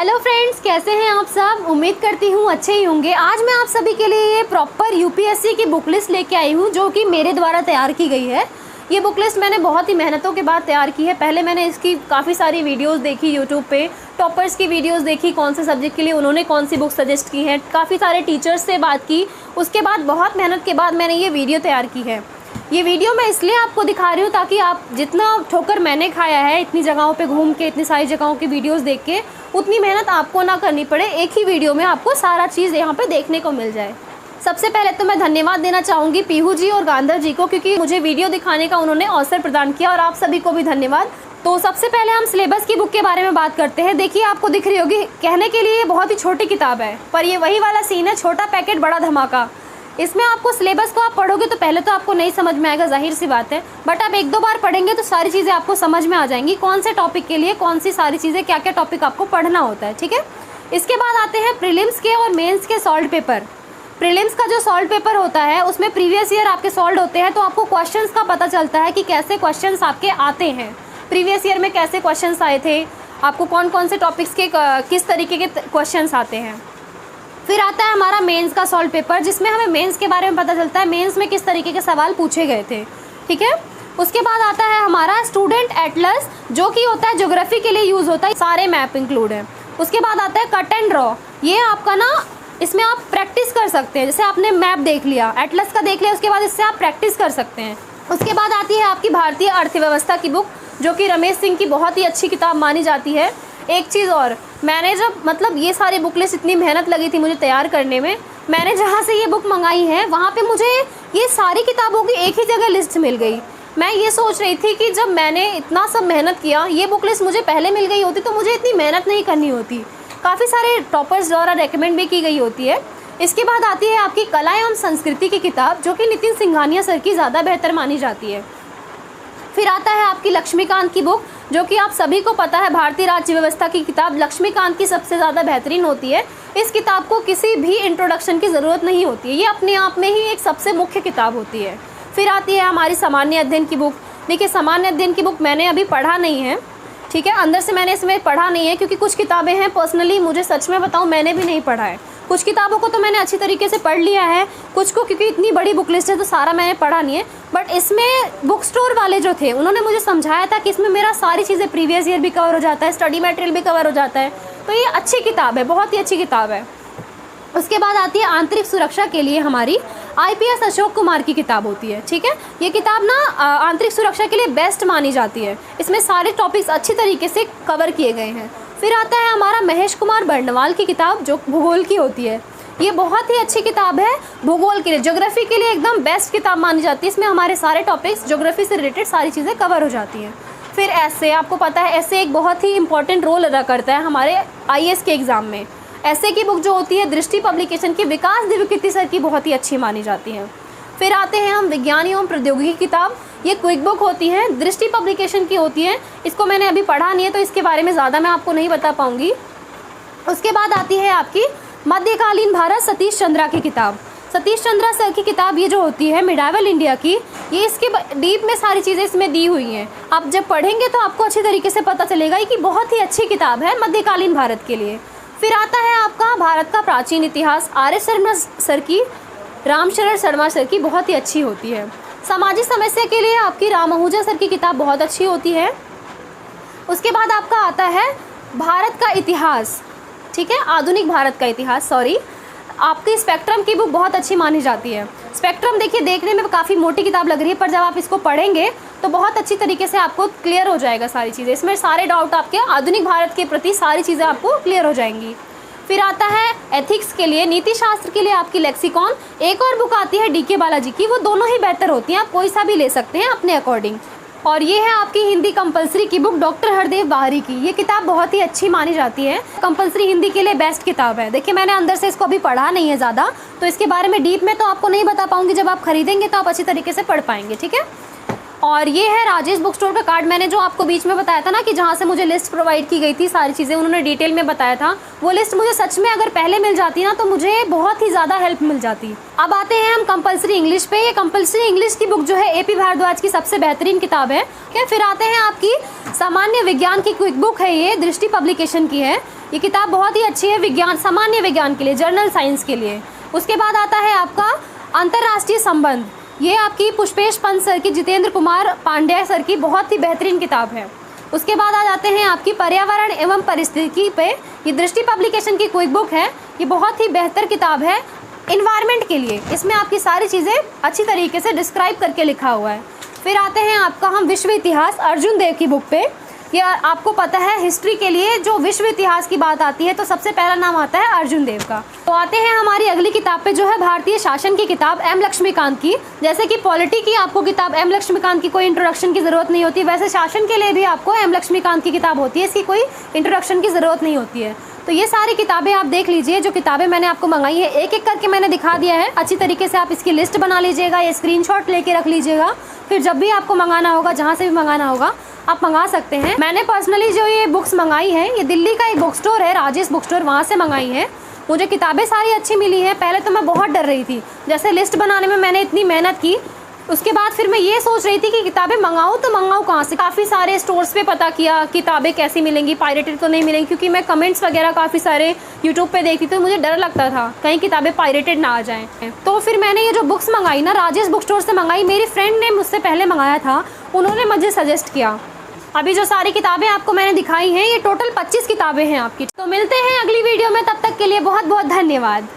Hello friends, कैसे हैं आप सब। उम्मीद करती हूँ अच्छे ही होंगे। आज मैं आप सभी के लिए ये प्रॉपर यूपीएससी की बुक लिस्ट लेके आई हूँ जो कि मेरे द्वारा तैयार की गई है। ये बुक लिस्ट मैंने बहुत ही मेहनतों के बाद तैयार की है। पहले मैंने इसकी काफ़ी सारी वीडियोस देखी यूट्यूब पे, टॉपर्स की वीडियोस देखी, कौन से सब्जेक्ट के लिए उन्होंने कौन सी बुक सजेस्ट की है, काफ़ी सारे टीचर्स से बात की। उसके बाद बहुत मेहनत के बाद मैंने ये वीडियो तैयार की है। ये वीडियो मैं इसलिए आपको दिखा रही हूँ ताकि आप जितना ठोकर मैंने खाया है इतनी जगहों पे घूम के, इतनी सारी जगहों की वीडियोस देख के, उतनी मेहनत आपको ना करनी पड़े। एक ही वीडियो में आपको सारा चीज़ यहाँ पे देखने को मिल जाए। सबसे पहले तो मैं धन्यवाद देना चाहूँगी पीहू जी और गांधर जी को, क्योंकि मुझे वीडियो दिखाने का उन्होंने अवसर प्रदान किया, और आप सभी को भी धन्यवाद। तो सबसे पहले हम सिलेबस की बुक के बारे में बात करते हैं। देखिए, आपको दिख रही होगी, कहने के लिए बहुत ही छोटी किताब है, पर ये वही वाला सीन है, छोटा पैकेट बड़ा धमाका। इसमें आपको सिलेबस को आप पढ़ोगे तो पहले तो आपको नहीं समझ में आएगा, जाहिर सी बात है, बट आप एक दो बार पढ़ेंगे तो सारी चीज़ें आपको समझ में आ जाएंगी, कौन से टॉपिक के लिए कौन सी सारी चीज़ें, क्या क्या टॉपिक आपको पढ़ना होता है। ठीक है, इसके बाद आते हैं प्रीलिम्स के और मेंस के सॉल्व पेपर। प्रीलिम्स का जो सॉल्व पेपर होता है उसमें प्रीवियस ईयर आपके सॉल्व होते हैं, तो आपको क्वेश्चंस का पता चलता है कि कैसे क्वेश्चंस आपके आते हैं, प्रीवियस ईयर में कैसे क्वेश्चंस आए थे, आपको कौन कौन से टॉपिक्स के किस तरीके के क्वेश्चंस आते हैं। फिर आता है हमारा मेंस का सॉल्व पेपर, जिसमें हमें मेंस के बारे में पता चलता है, मेंस में किस तरीके के सवाल पूछे गए थे। ठीक है, उसके बाद आता है हमारा स्टूडेंट एटलस, जो कि होता है ज्योग्राफी के लिए यूज़ होता है, सारे मैप इंक्लूड हैं। उसके बाद आता है कट एंड ड्रॉ, ये आपका ना, इसमें आप प्रैक्टिस कर सकते हैं। जैसे आपने मैप देख लिया, एटलस का देख लिया, उसके बाद इससे आप प्रैक्टिस कर सकते हैं। उसके बाद आती है आपकी भारतीय अर्थव्यवस्था की बुक, जो कि रमेश सिंह की बहुत ही अच्छी किताब मानी जाती है। एक चीज़ और, मैंने जब मतलब ये सारी बुक लिस्ट, इतनी मेहनत लगी थी मुझे तैयार करने में, मैंने जहाँ से ये बुक मंगाई है वहाँ पे मुझे ये सारी किताबों की एक ही जगह लिस्ट मिल गई। मैं ये सोच रही थी कि जब मैंने इतना सब मेहनत किया, ये बुक लिस्ट मुझे पहले मिल गई होती तो मुझे इतनी मेहनत नहीं करनी होती। काफ़ी सारे टॉपर्स द्वारा रेकमेंड भी की गई होती है। इसके बाद आती है आपकी कला एवं संस्कृति की किताब, जो कि नितिन सिंघानिया सर की ज़्यादा बेहतर मानी जाती है। फिर आता है आपकी लक्ष्मीकांत की बुक, जो कि आप सभी को पता है, भारतीय राज्य व्यवस्था की किताब लक्ष्मीकांत की सबसे ज़्यादा बेहतरीन होती है। इस किताब को किसी भी इंट्रोडक्शन की ज़रूरत नहीं होती है, ये अपने आप में ही एक सबसे मुख्य किताब होती है। फिर आती है हमारी सामान्य अध्ययन की बुक। देखिए, सामान्य अध्ययन की बुक मैंने अभी पढ़ा नहीं है, ठीक है, अंदर से मैंने इसमें पढ़ा नहीं है, क्योंकि कुछ किताबें हैं पर्सनली मुझे सच में बताऊँ मैंने भी नहीं पढ़ा है। कुछ किताबों को तो मैंने अच्छी तरीके से पढ़ लिया है, कुछ को क्योंकि इतनी बड़ी बुक लिस्ट है तो सारा मैंने पढ़ा नहीं है। बट इसमें बुक स्टोर वाले जो थे उन्होंने मुझे समझाया था कि इसमें मेरा सारी चीज़ें, प्रीवियस ईयर भी कवर हो जाता है, स्टडी मटेरियल भी कवर हो जाता है, तो ये अच्छी किताब है, बहुत ही अच्छी किताब है। उसके बाद आती है आंतरिक सुरक्षा के लिए हमारी IPS अशोक कुमार की किताब होती है। ठीक है, ये किताब ना आंतरिक सुरक्षा के लिए बेस्ट मानी जाती है, इसमें सारे टॉपिक्स अच्छी तरीके से कवर किए गए हैं। फिर आता है हमारा महेश कुमार बर्णवाल की किताब, जो भूगोल की होती है। ये बहुत ही अच्छी किताब है भूगोल के लिए, ज्योग्राफी के लिए एकदम बेस्ट किताब मानी जाती है। इसमें हमारे सारे टॉपिक्स ज्योग्राफी से रिलेटेड सारी चीज़ें कवर हो जाती हैं। फिर ऐसे, आपको पता है ऐसे एक बहुत ही इंपॉर्टेंट रोल अदा करता है हमारे IAS के एग्ज़ाम में। ऐसे की बुक जो होती है दृष्टि पब्लिकेशन की, विकास दिव्यकीर्ति सर की, बहुत ही अच्छी मानी जाती है। फिर आते हैं हम विज्ञान एवं प्रौद्योगिकी की किताब, ये क्विक बुक होती है, दृष्टि पब्लिकेशन की होती है। इसको मैंने अभी पढ़ा नहीं है तो इसके बारे में ज़्यादा मैं आपको नहीं बता पाऊँगी। उसके बाद आती है आपकी मध्यकालीन भारत, सतीश चंद्रा की किताब। सतीश चंद्रा सर की किताब ये जो होती है मिडावल इंडिया की, ये इसके डीप में सारी चीज़ें इसमें दी हुई हैं। आप जब पढ़ेंगे तो आपको अच्छी तरीके से पता चलेगा कि बहुत ही अच्छी किताब है मध्यकालीन भारत के लिए। फिर आता है आपका भारत का प्राचीन इतिहास, RS शर्मा सर की, रामशरण शर्मा सर की, बहुत ही अच्छी होती है। सामाजिक समस्या के लिए आपकी राम आहूजा सर की किताब बहुत अच्छी होती है। उसके बाद आपका आता है भारत का इतिहास, ठीक है, आधुनिक भारत का इतिहास, सॉरी, आपकी स्पेक्ट्रम की बुक बहुत अच्छी मानी जाती है। स्पेक्ट्रम देखिए, देखने में काफ़ी मोटी किताब लग रही है, पर जब आप इसको पढ़ेंगे तो बहुत अच्छी तरीके से आपको क्लियर हो जाएगा सारी चीज़ें। इसमें सारे डाउट आपके आधुनिक भारत के प्रति सारी चीज़ें आपको क्लियर हो जाएंगी। फिर आता है एथिक्स के लिए, नीति शास्त्र के लिए आपकी लेक्सिकॉन। एक और बुक आती है DK बालाजी की, वो दोनों ही बेहतर होती हैं, आप कोई सा भी ले सकते हैं अपने अकॉर्डिंग। और ये है आपकी हिंदी कंपलसरी की बुक, डॉक्टर हरदेव बाहरी की। ये किताब बहुत ही अच्छी मानी जाती है, कंपलसरी हिंदी के लिए बेस्ट किताब है। देखिए, मैंने अंदर से इसको अभी पढ़ा नहीं है ज़्यादा, तो इसके बारे में डीप में तो आपको नहीं बता पाऊंगी, जब आप खरीदेंगे तो आप अच्छी तरीके से पढ़ पाएंगे। ठीक है, और ये है राजेश बुक स्टोर का कार्ड। मैंने जो आपको बीच में बताया था ना कि जहाँ से मुझे लिस्ट प्रोवाइड की गई थी, सारी चीज़ें उन्होंने डिटेल में बताया था, वो लिस्ट मुझे सच में अगर पहले मिल जाती ना तो मुझे बहुत ही ज़्यादा हेल्प मिल जाती। अब आते हैं हम कंपलसरी इंग्लिश पे। ये कंपलसरी इंग्लिश की बुक जो है AP भारद्वाज की सबसे बेहतरीन किताब है। फिर आते हैं आपकी सामान्य विज्ञान की क्विक बुक है, ये दृष्टि पब्लिकेशन की है। ये किताब बहुत ही अच्छी है विज्ञान, सामान्य विज्ञान के लिए, जर्नल साइंस के लिए। उसके बाद आता है आपका अंतर्राष्ट्रीय संबंध। ये आपकी पुष्पेश पंत सर की, जितेंद्र कुमार पांड्या सर की बहुत ही बेहतरीन किताब है। उसके बाद आ जाते हैं आपकी पर्यावरण एवं परिस्थिति पे। ये दृष्टि पब्लिकेशन की क्विक बुक है। ये बहुत ही बेहतर किताब है इन्वायरमेंट के लिए। इसमें आपकी सारी चीज़ें अच्छी तरीके से डिस्क्राइब करके लिखा हुआ है। फिर आते हैं आपका हम विश्व इतिहास, अर्जुन देव की बुक पे। ये आपको पता है हिस्ट्री के लिए जो विश्व इतिहास की बात आती है तो सबसे पहला नाम आता है अर्जुन देव का। तो आते हैं हमारी अगली किताब पे जो है भारतीय शासन की किताब एम लक्ष्मीकांत की। जैसे कि पॉलिटी की आपको किताब एम लक्ष्मीकांत की कोई इंट्रोडक्शन की ज़रूरत नहीं होती, वैसे शासन के लिए भी आपको एम लक्ष्मीकांत की किताब होती है, इसकी कोई इंट्रोडक्शन की ज़रूरत नहीं होती है। तो ये सारी किताबें आप देख लीजिए, जो किताबें मैंने आपको मंगाई है एक एक करके मैंने दिखा दिया है। अच्छी तरीके से आप इसकी लिस्ट बना लीजिएगा या स्क्रीनशॉट लेके रख लीजिएगा, फिर जब भी आपको मंगाना होगा, जहाँ से भी मंगाना होगा आप मंगा सकते हैं। मैंने पर्सनली जो ये बुक्स मंगाई हैं, ये दिल्ली का एक बुक स्टोर है, राजेश बुक स्टोर, वहाँ से मंगाई है। मुझे किताबें सारी अच्छी मिली हैं। पहले तो मैं बहुत डर रही थी, जैसे लिस्ट बनाने में मैंने इतनी मेहनत की, उसके बाद फिर मैं ये सोच रही थी कि किताबें मंगाऊँ तो मंगाऊँ कहाँ से। काफ़ी सारे स्टोर्स पे पता किया किताबें कैसी मिलेंगी, पायरेटेड तो नहीं मिलेंगी, क्योंकि मैं कमेंट्स वगैरह काफ़ी सारे यूट्यूब पे देखती थी, मुझे डर लगता था कहीं किताबें पायरेटेड ना आ जाएँ। तो फिर मैंने ये जो बुक्स मंगाई ना, राजेश बुक स्टोर से मंगाई। मेरी फ्रेंड ने मुझसे पहले मंगाया था, उन्होंने मुझे सजेस्ट किया। अभी जो सारी किताबें आपको मैंने दिखाई हैं, ये टोटल 25 किताबें हैं आपकी। तो मिलते हैं अगली वीडियो में, तब तक के लिए बहुत बहुत धन्यवाद।